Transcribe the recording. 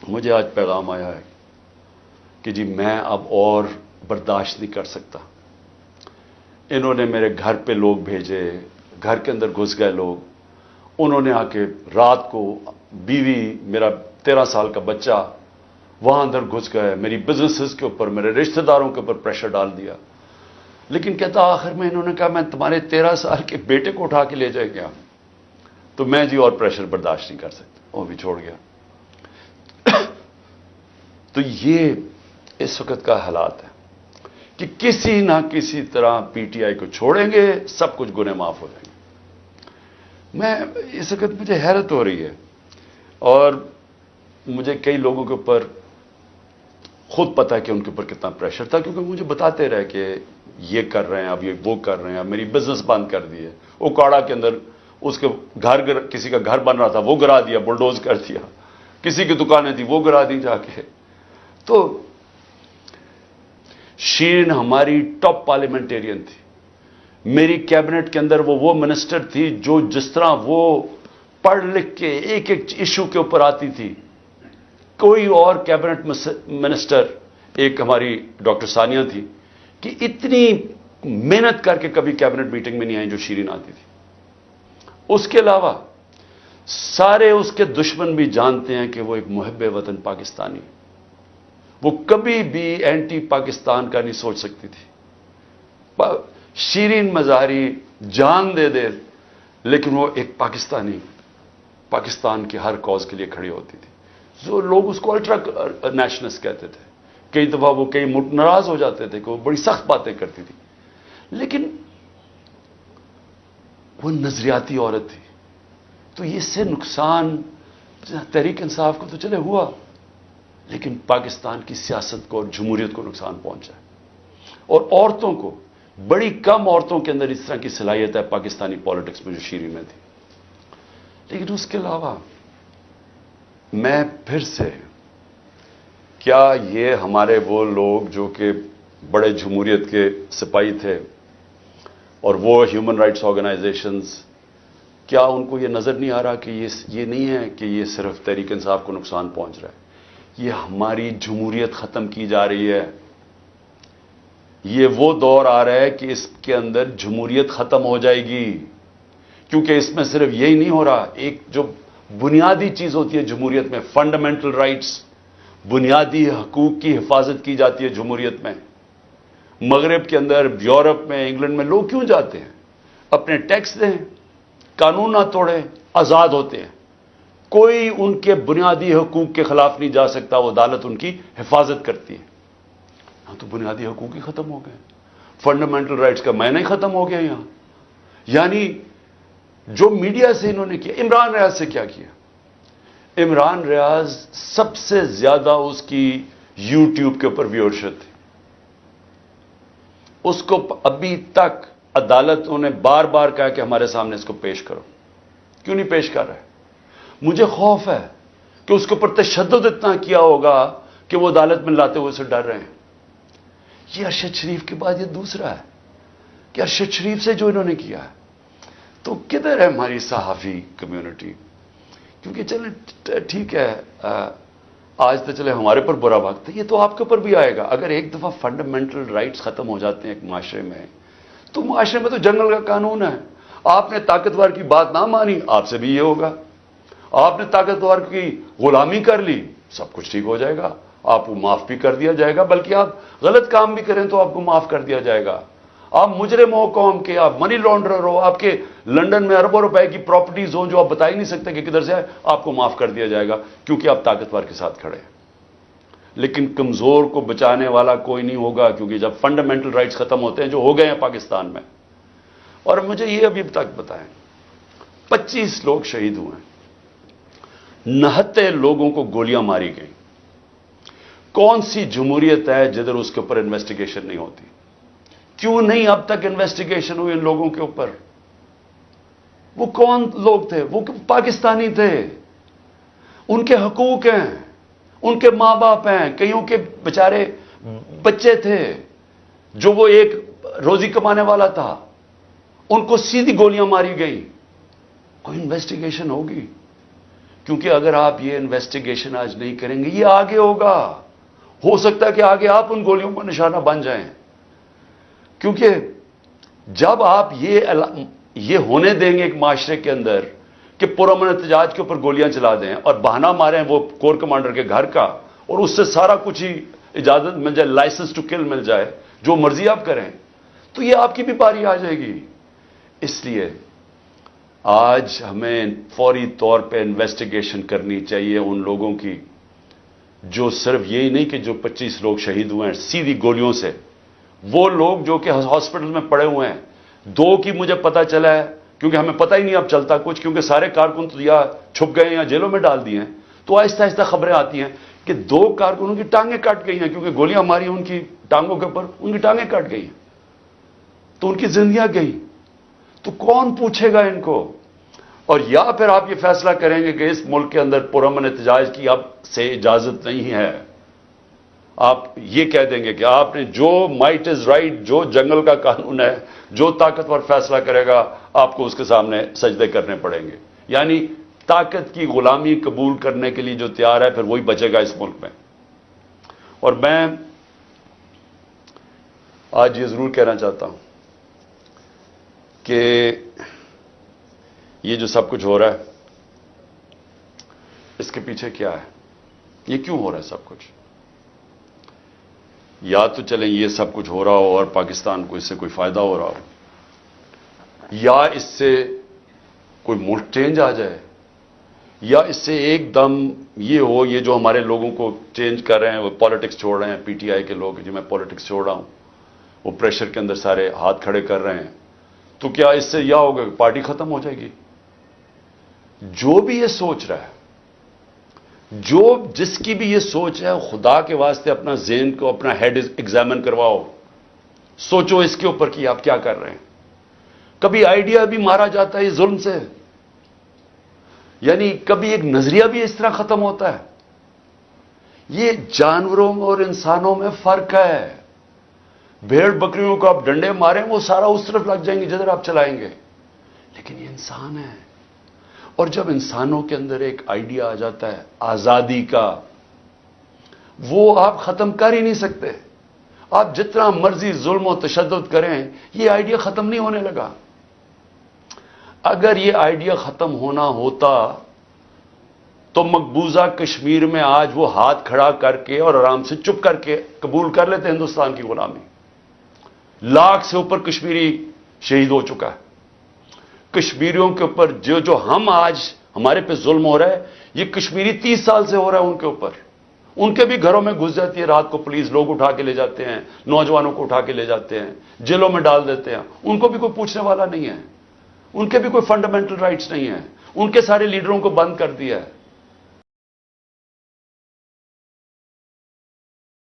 مجھے آج پیغام آیا ہے کہ جی میں اب اور برداشت نہیں کر سکتا. انہوں نے میرے گھر پہ لوگ بھیجے، گھر کے اندر گھس گئے لوگ. انہوں نے آ کے رات کو بیوی، میرا 13 سال کا بچہ وہاں اندر گھس گئے، میری بزنسز کے اوپر، میرے رشتہ داروں کے اوپر پریشر ڈال دیا. لیکن کہتا آخر میں انہوں نے کہا میں تمہارے 13 سال کے بیٹے کو اٹھا کے لے جائے گیا. تو میں جی اور پریشر برداشت نہیں کر سکتا، وہ بھی چھوڑ گیا. تو یہ اس وقت کا حالات ہے کہ کسی نہ کسی طرح پی ٹی آئی کو چھوڑیں گے، سب کچھ گناہ معاف ہو جائیں گے. میں اس وقت مجھے حیرت ہو رہی ہے، اور مجھے کئی لوگوں کے اوپر خود پتا ہے کہ ان کے اوپر کتنا پریشر تھا، کیونکہ مجھے بتاتے رہے کہ یہ کر رہے ہیں، اب یہ وہ کر رہے ہیں، اب میری بزنس بند کر دی ہے. اوکاڑا کے اندر اس کے کسی کا گھر بن رہا تھا وہ گرا دیا، بلڈوز کر دیا. کسی کی دکانیں تھی وہ گرا دی جا کے. تو شیرین ہماری ٹاپ پارلیمنٹیرین تھی. میری کیبنٹ کے اندر وہ منسٹر تھی جو جس طرح وہ پڑھ لکھ کے ایک ایک ایشو کے اوپر آتی تھی. کوئی اور کیبنٹ منسٹر، ایک ہماری ڈاکٹر ثانیہ تھی، کہ اتنی محنت کر کے کبھی کیبنٹ میٹنگ میں نہیں آئی جو شیرین آتی تھی. اس کے علاوہ سارے اس کے دشمن بھی جانتے ہیں کہ وہ ایک محب وطن پاکستانی. وہ کبھی بھی اینٹی پاکستان کا نہیں سوچ سکتی تھی. شیرین مظاہری جان دے دے لیکن وہ ایک پاکستانی، پاکستان کی ہر کاز کے لیے کھڑی ہوتی تھی. جو لوگ اس کو الٹرا نیشنلسٹ کہتے تھے. کئی دفعہ وہ کئی ناراض ہو جاتے تھے کہ وہ بڑی سخت باتیں کرتی تھی، لیکن وہ نظریاتی عورت تھی. تو اس سے نقصان تحریک انصاف کو تو چلے ہوا، لیکن پاکستان کی سیاست کو اور جمہوریت کو نقصان پہنچا ہے. اور عورتوں کو، بڑی کم عورتوں کے اندر اس طرح کی صلاحیت ہے پاکستانی پالیٹکس میں جو شیرین میں تھی. لیکن اس کے علاوہ میں پھر سے، کیا یہ ہمارے وہ لوگ جو کہ بڑے جمہوریت کے سپاہی تھے اور وہ ہیومن رائٹس آرگنائزیشنز، کیا ان کو یہ نظر نہیں آ رہا کہ یہ نہیں ہے کہ یہ صرف تحریک انصاف کو نقصان پہنچ رہا ہے؟ یہ ہماری جمہوریت ختم کی جا رہی ہے. یہ وہ دور آ رہا ہے کہ اس کے اندر جمہوریت ختم ہو جائے گی، کیونکہ اس میں صرف یہی نہیں ہو رہا. ایک جو بنیادی چیز ہوتی ہے جمہوریت میں، فنڈامنٹل رائٹس، بنیادی حقوق کی حفاظت کی جاتی ہے جمہوریت میں. مغرب کے اندر، یورپ میں، انگلینڈ میں لوگ کیوں جاتے ہیں؟ اپنے ٹیکس دیں، قانون نہ توڑیں، آزاد ہوتے ہیں. کوئی ان کے بنیادی حقوق کے خلاف نہیں جا سکتا، وہ عدالت ان کی حفاظت کرتی ہے. ہاں تو بنیادی حقوق ہی ختم ہو گئے، فنڈامنٹل رائٹس کا معنی ہی ختم ہو گیا یہاں. یعنی جو میڈیا سے انہوں نے کیا، عمران ریاض سے کیا کیا؟ عمران ریاض سب سے زیادہ اس کی یوٹیوب کے اوپر ویورشپ تھی. اس کو ابھی تک عدالتوں نے بار بار کہا کہ ہمارے سامنے اس کو پیش کرو. کیوں نہیں پیش کر رہے؟ مجھے خوف ہے کہ اس کے اوپر تشدد اتنا کیا ہوگا کہ وہ عدالت میں لاتے ہوئے سے ڈر رہے ہیں. یہ ارشد شریف کے بعد یہ دوسرا ہے کہ ارشد شریف سے جو انہوں نے کیا ہے. تو کدھر ہے ہماری صحافی کمیونٹی؟ کیونکہ چلے ٹھیک ہے، آج تو چلے ہمارے پر برا وقت ہے، یہ تو آپ کے اوپر بھی آئے گا. اگر ایک دفعہ فنڈامنٹل رائٹس ختم ہو جاتے ہیں ایک معاشرے میں، تو معاشرے میں تو جنگل کا قانون ہے. آپ نے طاقتور کی بات نہ مانی، آپ سے بھی یہ ہوگا. آپ نے طاقتور کی غلامی کر لی، سب کچھ ٹھیک ہو جائے گا، آپ کو معاف بھی کر دیا جائے گا. بلکہ آپ غلط کام بھی کریں تو آپ کو معاف کر دیا جائے گا. آپ مجرم ہو قوم کے، آپ منی لانڈرر ہو، آپ کے لنڈن میں اربوں روپے کی پراپرٹیز ہوں جو آپ بتا ہی نہیں سکتے کہ کدھر سے ہے، آپ کو معاف کر دیا جائے گا کیونکہ آپ طاقتور کے ساتھ کھڑے ہیں. لیکن کمزور کو بچانے والا کوئی نہیں ہوگا، کیونکہ جب فنڈامنٹل رائٹس ختم ہوتے ہیں جو ہو گئے ہیں پاکستان میں. اور مجھے یہ ابھی تک بتائیں، 25 لوگ شہید ہوئے ہیں، 69 لوگوں کو گولیاں ماری گئیں. کون سی جمہوریت ہے جدھر اس کے اوپر انویسٹیگیشن نہیں ہوتی؟ کیوں نہیں اب تک انویسٹیگیشن ہوئی ان لوگوں کے اوپر؟ وہ کون لوگ تھے؟ وہ پاکستانی تھے، ان کے حقوق ہیں، ان کے ماں باپ ہیں، کئیوں کے بیچارے بچے تھے جو وہ ایک روزی کمانے والا تھا، ان کو سیدھی گولیاں ماری گئی. کوئی انویسٹیگیشن ہوگی؟ کیونکہ اگر آپ یہ انویسٹیگیشن آج نہیں کریں گے یہ آگے ہوگا. ہو سکتا ہے کہ آگے آپ ان گولیوں کا نشانہ بن جائیں. کیونکہ جب آپ یہ ہونے دیں گے ایک معاشرے کے اندر کہ پرامن احتجاج کے اوپر گولیاں چلا دیں اور بہانہ ماریں وہ کور کمانڈر کے گھر کا اور اس سے سارا کچھ ہی اجازت مل جائے, لائسنس ٹو کل مل جائے, جو مرضی آپ کریں, تو یہ آپ کی بھی باری آ جائے گی. اس لیے آج ہمیں فوری طور پہ انویسٹیگیشن کرنی چاہیے ان لوگوں کی جو صرف یہی نہیں کہ جو 25 لوگ شہید ہوئے ہیں سیدھی گولیوں سے, وہ لوگ جو کہ ہاسپٹل میں پڑے ہوئے ہیں. 2 کی مجھے پتا چلا ہے, کیونکہ ہمیں پتہ ہی نہیں اب چلتا کچھ, کیونکہ سارے کارکن تو یا چھپ گئے ہیں یا جیلوں میں ڈال دیے ہیں. تو آہستہ آہستہ خبریں آتی ہیں کہ 2 کارکنوں کی ٹانگیں کٹ گئی ہیں, کیونکہ گولیاں ماری ہیں ان کی ٹانگوں کے اوپر, ان کی ٹانگیں کٹ گئی ہیں, تو ان کی زندگیاں گئی. تو کون پوچھے گا ان کو؟ اور یا پھر آپ یہ فیصلہ کریں گے کہ اس ملک کے اندر پرامن احتجاج کی اب سے اجازت نہیں ہے. آپ یہ کہہ دیں گے کہ آپ نے جو مائٹ از رائٹ, جو جنگل کا قانون ہے, جو طاقتور فیصلہ کرے گا آپ کو اس کے سامنے سجدے کرنے پڑیں گے. یعنی طاقت کی غلامی قبول کرنے کے لیے جو تیار ہے پھر وہی بچے گا اس ملک میں. اور میں آج یہ ضرور کہنا چاہتا ہوں کہ یہ جو سب کچھ ہو رہا ہے اس کے پیچھے کیا ہے, یہ کیوں ہو رہا ہے سب کچھ؟ یا تو چلیں یہ سب کچھ ہو رہا ہو اور پاکستان کو اس سے کوئی فائدہ ہو رہا ہو, یا اس سے کوئی ملک چینج آ جائے, یا اس سے ایک دم یہ ہو, یہ جو ہمارے لوگوں کو چینج کر رہے ہیں وہ پالیٹکس چھوڑ رہے ہیں, پی ٹی آئی کے لوگ جو میں پالیٹکس چھوڑ رہا ہوں وہ پریشر کے اندر سارے ہاتھ کھڑے کر رہے ہیں, تو کیا اس سے یہ ہوگا کہ پارٹی ختم ہو جائے گی؟ جو بھی یہ سوچ رہا ہے, جس کی بھی یہ سوچ ہے, خدا کے واسطے اپنا ذہن کو, اپنا ہیڈ ایگزامن کرواؤ, سوچو اس کے اوپر کہ آپ کیا کر رہے ہیں. کبھی آئیڈیا بھی مارا جاتا ہے ظلم سے, یعنی کبھی ایک نظریہ بھی اس طرح ختم ہوتا ہے. یہ جانوروں اور انسانوں میں فرق ہے. بھیڑ بکریوں کو آپ ڈنڈے ماریں وہ سارا اس طرف لگ جائیں گے جدھر آپ چلائیں گے, لیکن یہ انسان ہے. اور جب انسانوں کے اندر ایک آئیڈیا آ جاتا ہے آزادی کا, وہ آپ ختم کر ہی نہیں سکتے. آپ جتنا مرضی ظلم و تشدد کریں یہ آئیڈیا ختم نہیں ہونے لگا. اگر یہ آئیڈیا ختم ہونا ہوتا تو مقبوضہ کشمیر میں آج وہ ہاتھ کھڑا کر کے اور آرام سے چپ کر کے قبول کر لیتے ہندوستان کی غلامی. 1 لاکھ سے اوپر کشمیری شہید ہو چکا ہے. کشمیریوں کے اوپر جو ہم آج ہمارے پہ ظلم ہو رہا ہے یہ کشمیری 30 سال سے ہو رہا ہے ان کے اوپر. ان کے بھی گھروں میں گھس جاتی ہے رات کو پولیس, لوگ اٹھا کے لے جاتے ہیں, نوجوانوں کو اٹھا کے لے جاتے ہیں, جیلوں میں ڈال دیتے ہیں. ان کو بھی کوئی پوچھنے والا نہیں ہے, ان کے بھی کوئی فنڈامنٹل رائٹس نہیں ہیں. ان کے سارے لیڈروں کو بند کر دیا ہے.